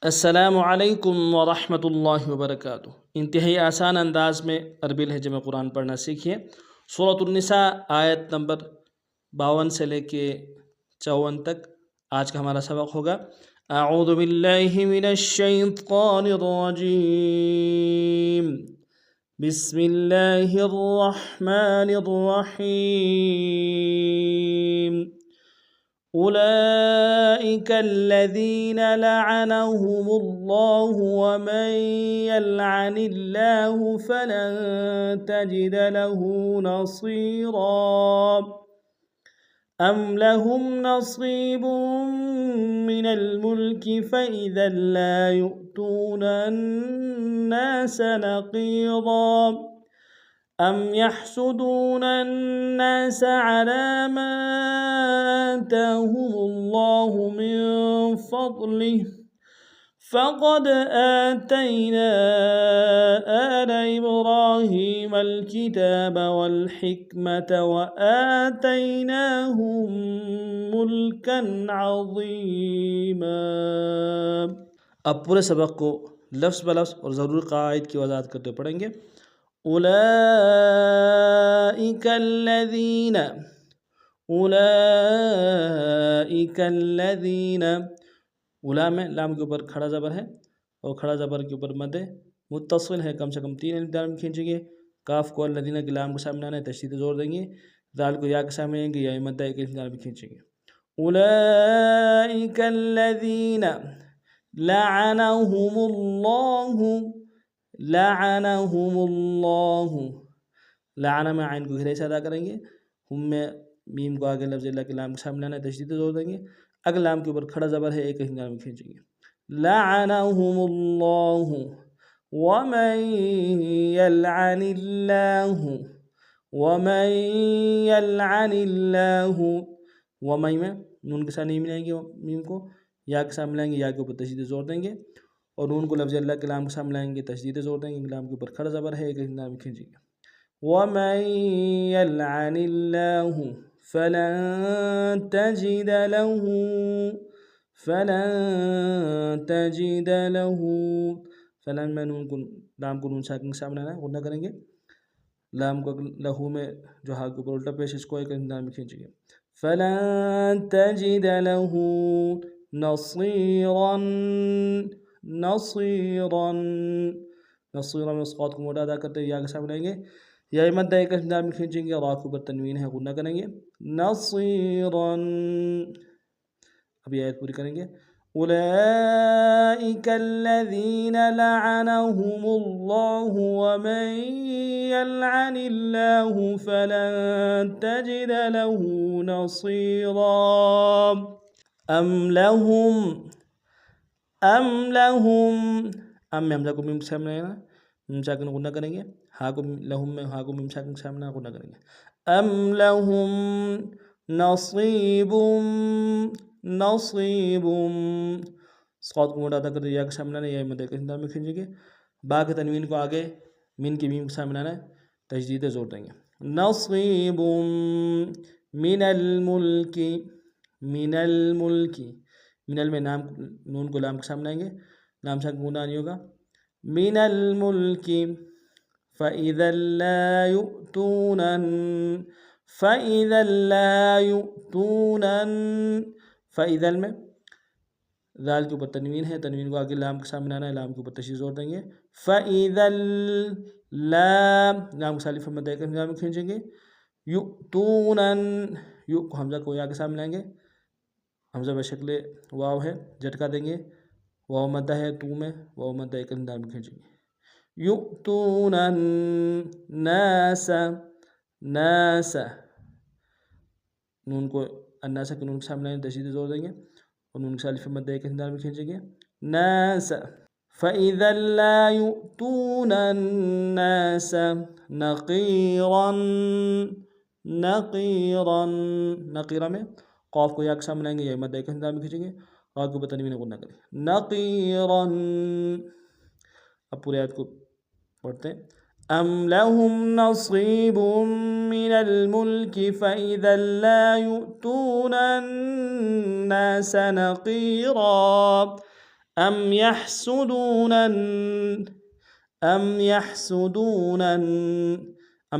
السلام علیکم ورحمۃ اللہ وبرکاتہ۔ انتہائی آسان انداز میں عربی لہجے میں قرآن پڑھنا سیکھیے۔ سورۃ النساء آیت نمبر 52 سے لے کے 54 تک آج کا ہمارا سبق ہوگا۔ اعوذ باللہ من الشیطان الرجیم، بسم اللہ الرحمن الرحیم۔ أولئك الذين لعنهم الله ومن يلعن الله فلن تجد له نصيرا أم لهم نصيب من الملك فإذا لا يؤتون الناس نقيرا أم يحسدون الناس على ما آتاهم الله من فضله فقد آتينا آل إبراهيم الكتاب والحكمة وآتيناهم ملكا عظيما۔ اب پورے سبق کو لفظ بلفظ اور ضرور قواعد کی وضاحت کرتے پڑھیں گے۔ اولئک الذین، اولئک الذین، اولا میں لام کے اوپر کھڑا زبر ہے اور کھڑا زبر کے اوپر مد متصل ہے، کم سے کم 3 الف لام کھینچیں گے۔ کاف کو الذین کے لام کے سامنے آنا ہے، تشدید زور دیں گے۔ دال کو یا کے سامنے آئیں گے، یا مد ایک الف لام کھینچیں گے۔ اولئک الذین لعنهم اللہ، لعنهم اللہ، لعن میں عین کو گھرے سے ادا کریں گے، ہم میں میم کو آگے لفظ اللہ کے لام کے سامنے آنا ہے، تشدید زور دیں گے۔ اگلے لام کے اوپر کھڑا زبر ہے، ایک ہی لام کھینچیں گے۔ لعنهم اللہ ومن یلعن اللہ، ومن یلعن اللہ، ومن میں نون کے ساتھ نہیں ملائیں گے، میم کو یا کے سامنے لائیں گے، یا کے اوپر تشدید زور دیں گے، اور نون کو لفظ اللہ کے لام کے سامنے لائیں گے، تشدید زور دیں گے، لام کے اوپر کھڑا زبر ہے، ایک لام کھینچیں گے۔ وَمَن يَلْعَنِ اللَّهُ فَلَن تَجِدَ لَهُ، فَلَن تَجِدَ لَهُ، فلن میں نون کو لام کو نون ساکن کے سامنے آنا ہے، غنہ کریں گے، لام کو لہو میں جو ہا کے اوپر الٹا پیش اس کو ایک لام کھینچیں گے۔ فَلَن تَجِدَ لَهُ نَصِيرًا، نصیرًا، نصیرًا میں اس قوت کو موٹا ادا کرتے ہوئے یا کے سامنے لائیں گے، یا مدہ ایک لام میں کھینچیں گے، اور آنکھ کے اوپر تنوین ہے، غنہ کریں گے۔ نصیرًا، اب یہ آیت پوری کریں گے۔ اولئک الذین لعنهم اللہ ومن یلعن اللہ فلن تجد له نصیرا ام لہم، ام لہم، ام میں حمزہ کو میم کے سامنے آنا، میم ساکن غنہ کریں گے، ہا کو لہم میں ہا کو میم ساکن کے سامنے غنہ کریں گے۔ ام لہم نصیب، نصیب، صاد کو موٹا ادا کرتے یا کے سامنے آنا، یا مدہ کے اندر میں کھینچیں گے، با کے تنوین کو آگے مین کی میم کے سامنے آنا ہے، تجدید زور دیں گے۔ نصیب من الملک، من الملک، من میں نام نون کو لام کے سامنے آئیں گے، لام ساکن گناہ نہیں ہوگا۔ من الملک فَإِذَا لَا يُؤْتُونَ، فَإِذَا لَا يُؤْتُونَ، فَإِذَا میں ذال کے اوپر تنوین ہے، تنوین کو آگے لام کے سامنے آنا ہے، لام کے اوپر تشدید زور دیں گے۔ فَإِذَا لَا، لام کے سالف مدہ ایک لام کھینچیں گے۔ يُؤْتُونَ، یو کو حمزہ کو یا کے سامنے لائیں گے، حمزہ بشکل واو ہے، جھٹکا دیں گے، واو مدہ ہے تو میں، واو مدہ ایک لام کھینچیں گے۔ یؤتون الناس، ناس، نون کو الناس کے نون کے سامنے تشدید زور دیں گے، اور نون کے سالف مدہ ایک لام کھینچیں گے۔ ناس فَإِذَا لَا يُؤْتُونَ النَّاسَ نَقِيرًا، نَقِيرًا، نقیرہ میں قاف کو یا کے سامنے لائیں گے، یا مدہ ایک لام کھینچیں گے، اور کے اوپر تنوین غنہ کریں گے۔ نَقِيرًا، اب پورے آیت کو پڑھتے ہیں۔ ام لہم نصیب من الملک فإذا لا يؤتون الناس نقیرا أم يحسدون أم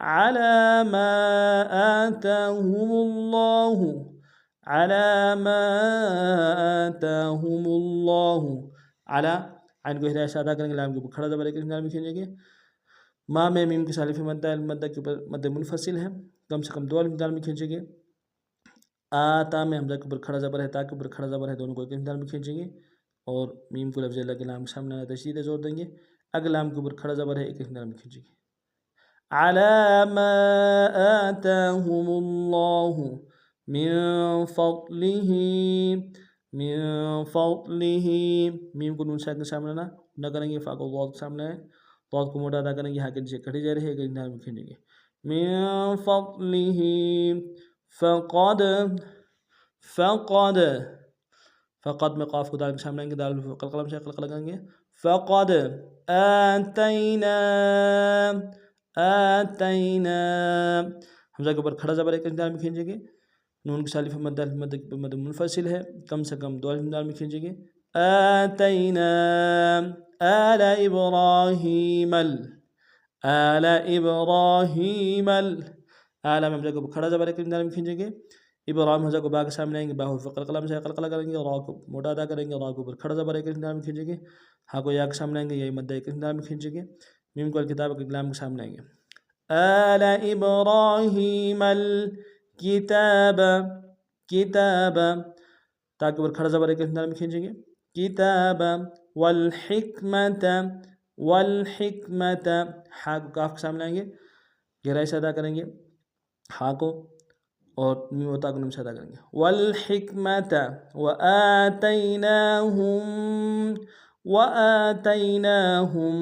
على ما آتاهم الله على ما آتاهم الله على عین کو ہدایت سے ادا کریں گے، لام کے اوپر کھڑا زبر کے میں کھینچیں گے، ما میں میم کے سالف مدہ المدہ کے اوپر مد منفصل ہے، کم سے کم دو الف دال میں کھینچیں گے، آتا میں حمزہ کے اوپر کھڑا زبر ہے، تا کے اوپر کھڑا زبر ہے، دونوں کو ایک دال میں کھینچیں گے اور میم کو لفظ اللہ کے لام کے سامنے تشدید زور دیں گے، اگر لام کے اوپر کھڑا زبر ہے ایک دال میں کھینچیں گے، على ما آتاهم الله من فضله میم کو نون ساکن سامنے نہ کریں گے، فا کو ضاد سامنے ہے، ضاد کو موٹا ادا کریں گے، ہاں کے نیچے کھڑی جا رہی ہے، گرین میں کھینچیں گے، من فضله فقد میں قاف کو دال کے سامنے آئیں گے، دال قلقلم سے قلقلہ کریں گے، فقد آتینا حمزہ کے اوپر کھڑا زبر ایک دال میں کھینچیں گے، نون کی سالف مد منفصل ہے، کم سے کم دو الف دال میں کھینچیں گے، آتینا آل ابراہیم آل ابراہیم آل میں حمزہ کے اوپر کھڑا زبر ایک دال میں کھینچیں گے، ابراہیم حمزہ کو با کے سامنے آئیں گے، باہو قلقلم سے قلقلہ کریں گے، را کو موٹا ادا کریں گے، را کے اوپر کھڑا زبر ایک دال میں کھینچیں گے، ہا کو یا کے سامنے آئیں گے، یہی مدہ ایک دال میں کھینچیں گے، میم کو الکتاب کے کلام کے سامنے آئیں گے، آل ابراہیم الکتاب کتاب، تا کے اوپر کھڑا زبر ایک دال میں کھینچیں گے، کتاب والحکمت ہا کو کاف کے سامنے آئیں گے، گہرائی سے ادا کریں گے، ہا کو اور میم و تا کو نم سے ادا کریں گے، والحکمت وآتیناہم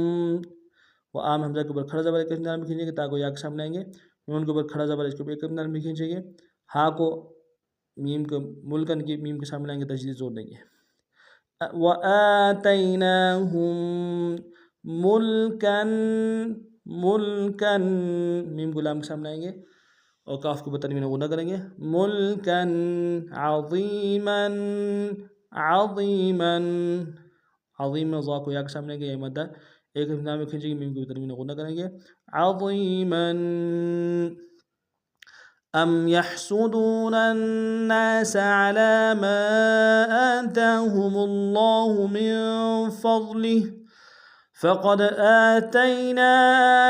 وآم حمزہ کے اوپر کھڑا زبر ایک دال میں کھینچیں گے، تا کو یا کے سامنے آئیں گے، نون کے اوپر کھڑا زبر اس کے اوپر ایک دال میں کھینچیں گے، ہا کو میم کے ملکن کی میم کے سامنے آئیں گے، تشدید زور دیں گے، وآتیناہم ملکن میم غلام کے سامنے آئیں گے اور کاف کو تنوین غنہ کریں گے، ملکن عظیم ذا کو یا کے سامنے آئیں گے، یہ مدہ ایک دال میں کھینچیں گے، میم کو تنوین غنہ کریں گے، عظیما ام يحسدون الناس على ما آتاهم الله من فضله فقد آتينا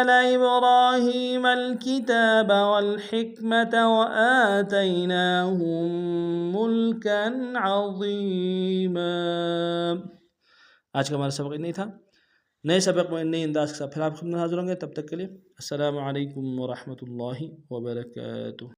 آل إبراهيم الكتاب والحكمة وآتيناهم ملكا عظيما۔ آج کا ہمارا سبق اتنا ہی تھا، نئے سبق میں نئے انداز کے ساتھ پھر آپ خدمت حاضر ہوں گے، تب تک کے لیے السلام علیکم ورحمۃ اللہ وبرکاتہ۔